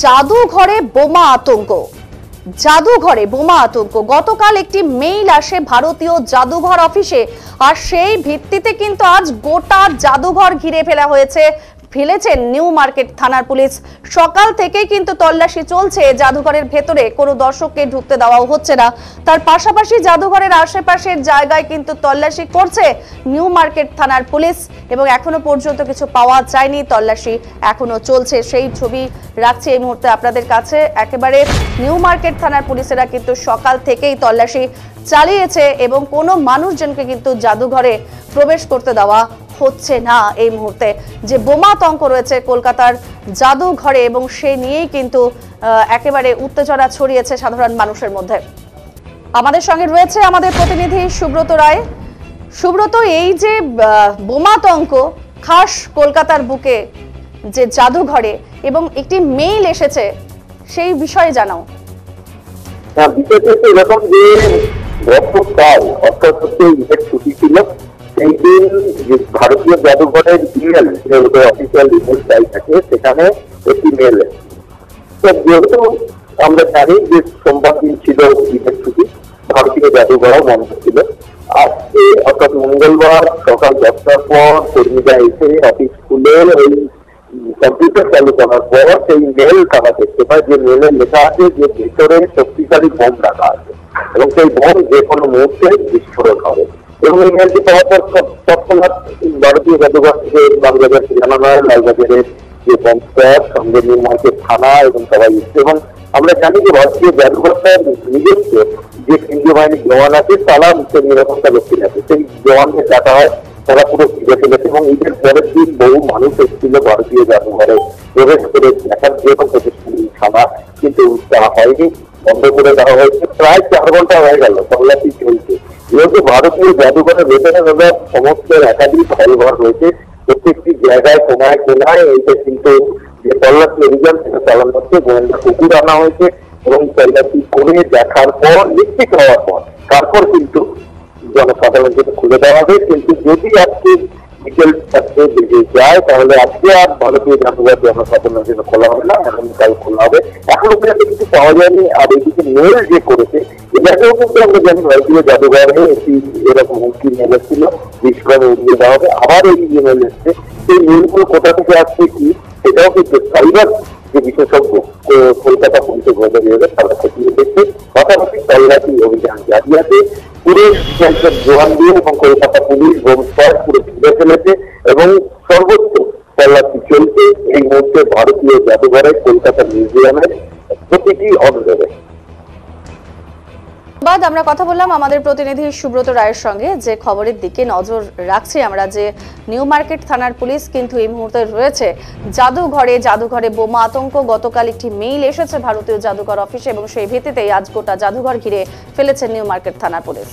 জাদুঘরে বোমা আতঙ্ক। জাদুঘরে বোমা আতঙ্ক। গতকাল একটি মেইল আসে ভারতীয় জাদুঘর অফিসে, আর সেই ভিত্তিতে কিন্তু আজ গোটা জাদুঘর ঘিরে ফেলেছেন নিউ মার্কেট থানার পুলিশ। সকাল থেকেই কিন্তু তল্লাশি চলছে। জাদুঘরের ভেতরে কোনো দর্শককে ঢুকতে দেওয়া হচ্ছে না। তার পাশাপাশি জাদুঘরের আশেপাশের জায়গায় কিন্তু তল্লাশি করছে নিউ মার্কেট থানার পুলিশ, এবং এখনো পর্যন্ত কিছু পাওয়া যায়নি। তল্লাশি এখনো চলছে, সেই ছবি রাখছি এই মুহূর্তে আপনাদের কাছে। একেবারে নিউ মার্কেট থানার পুলিশেরা কিন্তু সকাল থেকেই তল্লাশি চালিয়েছে, এবং কোনো মানুষজনকে কিন্তু জাদুঘরে প্রবেশ করতে দেওয়া হচ্ছে না। এই মুহূর্তে যে বোমা আতঙ্ক রয়েছে কলকাতার জাদুঘরে, এবং সে নিয়েই কিন্তু একেবারে উত্তেজনা ছড়িয়েছে সাধারণ মানুষের মধ্যে। আমাদের সঙ্গে রয়েছে আমাদের প্রতিনিধি সুব্রত রায়। সুব্রত, এই যে বোমা আতঙ্ক খাস কলকাতার বুকে যে জাদুঘরে, এবং একটি মেইল এসেছে, সেই বিষয়ে জানাও। এরকম যে গতকাল অর্থাৎ ছুটি ছিল, সেই দিন ভারতীয় জাদুঘরের ইমেল অফিসিয়াল ইমেল চাই থাকে, সেখানে একটি মেল। যেহেতু আমরা জানি যে সোমবার দিন ছিল ঈদের ছুটি, ভারতীয় জাদুঘরও বন্ধ ছিল। আজকে অর্থাৎ মঙ্গলবার সকাল 10টার পর কর্মীরা এসে অফিস খুলে ওই কম্পিউটার চালু করার পর সেই মেল তারা দেখতে পায়, যে মেলে লেখা আছে যে ভেতরে শক্তিশালী বোম রাখা আছে, এবং সেই বোম যে কোনো মুহূর্তে বিস্ফোরণ হবে। এবং এই মেলটি পাওয়ার পর তৎক্ষণাৎ ভারতীয় জাদুঘর থেকে বাংলাদেশ জানানো হয়, লালবাজারের যে পঞ্চায়েত সঙ্গে নিউ মার্কেট থানা এবং সবাই এসছে। এবং আমরা জানি যে ভারতীয় জাদুঘরটার নিজস্ব যে কেন্দ্রীয় বাহিনীর জওয়ান আছে, তারা নিরাপত্তা রক্ষী আছে, সেই জওয়ানদের ডাকা হয়, তারা পুরো ঘিরে ফেলেছে। এবং ঈদের পরের দিন বহু মানুষ এসেছিল ভারতীয় জাদুঘরে প্রবেশ করে দেখার জন্য থানা, কিন্তু তা হয়নি, বন্ধ করে দেওয়া হয়েছে। প্রায় 4 ঘন্টা হয়ে গেল তল্লাশি চলছে। যেহেতু ভারতীয় জাদুঘরের ভেতরে সমস্ত একাধিক হলঘর রয়েছে, প্রত্যেকটি জায়গায় কোনায় কোনায় এইটা কিন্তু যে তল্লাশি অভিযান সেটা চালানো হচ্ছে। গোয়েন্দা কুকুর আনা হয়েছে, এবং তল্লাশি করে দেখার পর নিশ্চিত হওয়ার পর তারপর কিন্তু জনসাধারণকে খুলে দেওয়া হবে। কিন্তু যদি আজকে বিকেল 4টে বেজে যায়, তাহলে আজকে আর ভারতীয় জাদুঘর জনসাধারণের জন্য খোলা হবে না, আগামীকাল খোলা হবে। এখনো পর্যন্ত কিছু পাওয়া যায়নি। আর এইদিকে মেল যে করেছে, এটাকেও কিন্তু আমরা জানি ভারতীয় জাদুঘরে একটি এরকম হুমকি মেল এসেছিল, বিস্ফোরণে উড়িয়ে দেওয়া হবে। আবার এই মেল এসছে, সেই মেলগুলো কোথা থেকে আসছে কি সেটাও কিন্তু সাইবার যে বিশেষজ্ঞ কলকাতা পুলিশের গোয়েন্দা বিভাগের তারা খতিয়ে দেখছে। পাশাপাশি তল্লাশি অভিযান জারি আছে। পুলিশ জোয়ান দিয়ে এবং কলকাতা পুলিশ বোম স্কোয়াড পুরো ঘিরে ফেলেছে, এবং সর্বোচ্চ তল্লাশি চলছে এই মুহূর্তে ভারতীয় জাদুঘরে, কলকাতা মিউজিয়ামের প্রতিটি অঞ্চলে। আমরা কথা বললাম আমাদের প্রতিনিধি সুব্রত রায়ের সঙ্গে, যে খবরের দিকে নজর রাখছি আমরা, যে নিউ মার্কেট থানার পুলিশ কিন্তু এই মুহূর্তে রয়েছে জাদুঘরে বোমা আতঙ্ক। গতকাল একটি মেইল এসেছে ভারতীয় জাদুঘর অফিসে, এবং সেই ভিত্তিতেই আজ গোটা জাদুঘর ঘিরে ফেলেছে নিউ মার্কেট থানার পুলিশ।